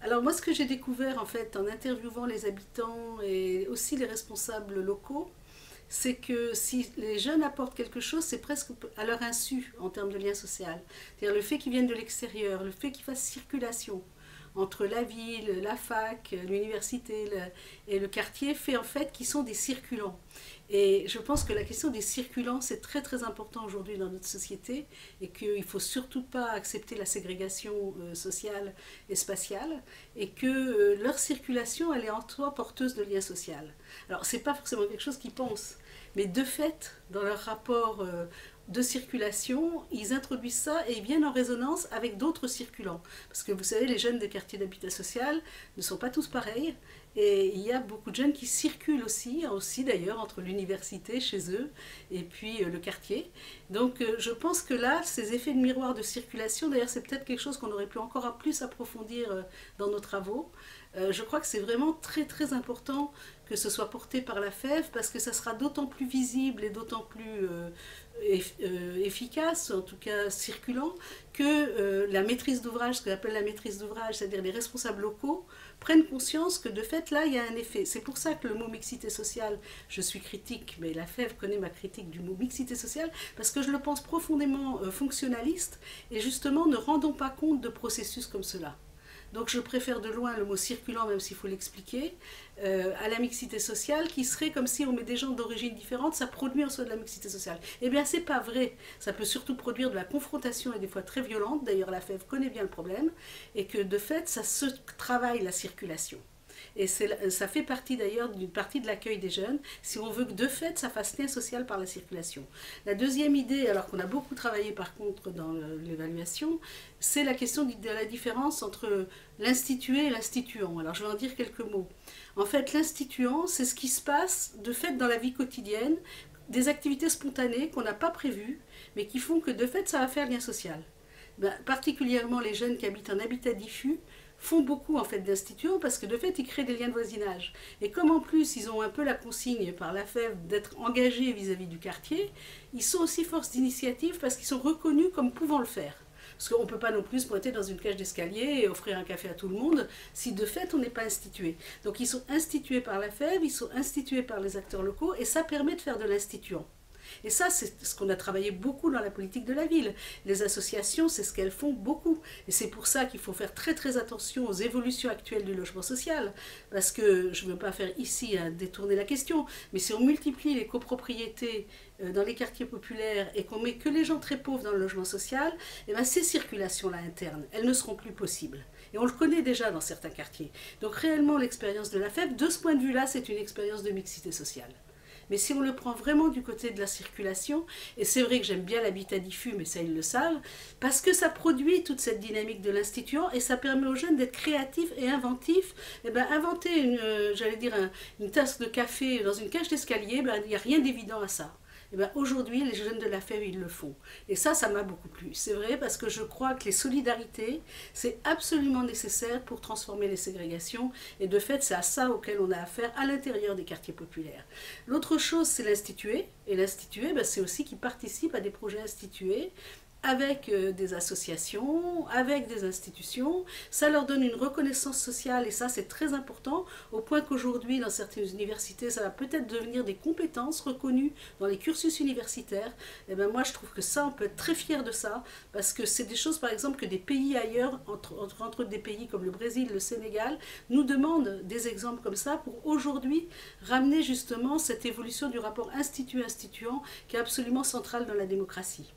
Alors moi, ce que j'ai découvert en fait en interviewant les habitants et aussi les responsables locaux, c'est que si les jeunes apportent quelque chose, c'est presque à leur insu en termes de lien social. C'est-à-dire le fait qu'ils viennent de l'extérieur, le fait qu'ils fassent circulation entre la ville, la fac, l'université et le quartier fait en fait qu'ils sont des circulants. Et je pense que la question des circulants, c'est très très important aujourd'hui dans notre société et qu'il ne faut surtout pas accepter la ségrégation sociale et spatiale et que leur circulation, elle est en soi porteuse de lien social. Alors, ce n'est pas forcément quelque chose qu'ils pensent, mais de fait, dans leur rapport de circulation, ils introduisent ça et ils viennent en résonance avec d'autres circulants. Parce que vous savez, les jeunes des quartiers d'habitat social ne sont pas tous pareils. Et il y a beaucoup de jeunes qui circulent aussi d'ailleurs, entre l'université chez eux et puis le quartier. Donc je pense que là, ces effets de miroir de circulation, d'ailleurs c'est peut-être quelque chose qu'on aurait pu encore plus approfondir dans nos travaux. Je crois que c'est vraiment très très important que ce soit porté par la FEV parce que ça sera d'autant plus visible et d'autant plus efficace, en tout cas circulant, que la maîtrise d'ouvrage, ce qu'on appelle la maîtrise d'ouvrage, c'est-à-dire les responsables locaux, prennent conscience que de fait là il y a un effet. C'est pour ça que le mot mixité sociale, je suis critique, mais la FEV connaît ma critique du mot mixité sociale, parce que je le pense profondément fonctionnaliste et justement ne rendons pas compte de processus comme cela. Donc je préfère de loin le mot circulant, même s'il faut l'expliquer, à la mixité sociale, qui serait comme si on met des gens d'origine différente, ça produit en soi de la mixité sociale. Eh bien, c'est pas vrai. Ça peut surtout produire de la confrontation et des fois très violente. D'ailleurs, la FEV connaît bien le problème. Et que de fait, ça se travaille la circulation. Et ça fait partie d'ailleurs d'une partie de l'accueil des jeunes, si on veut que de fait ça fasse lien social par la circulation. La deuxième idée, alors qu'on a beaucoup travaillé par contre dans l'évaluation, c'est la question de la différence entre l'institué et l'instituant. Alors je vais en dire quelques mots. En fait, l'instituant, c'est ce qui se passe de fait dans la vie quotidienne, des activités spontanées qu'on n'a pas prévues, mais qui font que de fait ça va faire lien social. Particulièrement les jeunes qui habitent en habitat diffus, font beaucoup en fait d'instituants parce que de fait ils créent des liens de voisinage. Et comme en plus ils ont un peu la consigne par la FEV d'être engagés vis-à-vis du quartier, ils sont aussi force d'initiative parce qu'ils sont reconnus comme pouvant le faire. Parce qu'on ne peut pas non plus se pointer dans une cage d'escalier et offrir un café à tout le monde si de fait on n'est pas institué. Donc ils sont institués par la FEV, ils sont institués par les acteurs locaux et ça permet de faire de l'instituant. Et ça, c'est ce qu'on a travaillé beaucoup dans la politique de la ville. Les associations, c'est ce qu'elles font beaucoup. Et c'est pour ça qu'il faut faire très très attention aux évolutions actuelles du logement social. Parce que, je ne veux pas faire ici détourner la question, mais si on multiplie les copropriétés dans les quartiers populaires et qu'on met que les gens très pauvres dans le logement social, eh bien ces circulations-là internes, elles ne seront plus possibles. Et on le connaît déjà dans certains quartiers. Donc réellement, l'expérience de la FEV, de ce point de vue-là, c'est une expérience de mixité sociale. Mais si on le prend vraiment du côté de la circulation, et c'est vrai que j'aime bien l'habitat diffus, mais ça ils le savent, parce que ça produit toute cette dynamique de l'instituant et ça permet aux jeunes d'être créatifs et inventifs. Et ben, inventer j'allais dire une tasse de café dans une cage d'escalier, ben, il n'y a rien d'évident à ça. Et ben, aujourd'hui, les jeunes de la FEV, ils le font. Et ça m'a beaucoup plu. C'est vrai parce que je crois que les solidarités, c'est absolument nécessaire pour transformer les ségrégations. Et de fait, c'est à ça auquel on a affaire à l'intérieur des quartiers populaires. L'autre chose, c'est l'institué. Et l'institué, ben, c'est aussi qu'il participe à des projets institués avec des associations, avec des institutions. Ça leur donne une reconnaissance sociale et ça c'est très important au point qu'aujourd'hui dans certaines universités ça va peut-être devenir des compétences reconnues dans les cursus universitaires. Et ben moi je trouve que ça on peut être très fier de ça parce que c'est des choses par exemple que des pays ailleurs, entre des pays comme le Brésil, le Sénégal, nous demandent des exemples comme ça pour aujourd'hui ramener justement cette évolution du rapport institut-instituant qui est absolument centrale dans la démocratie.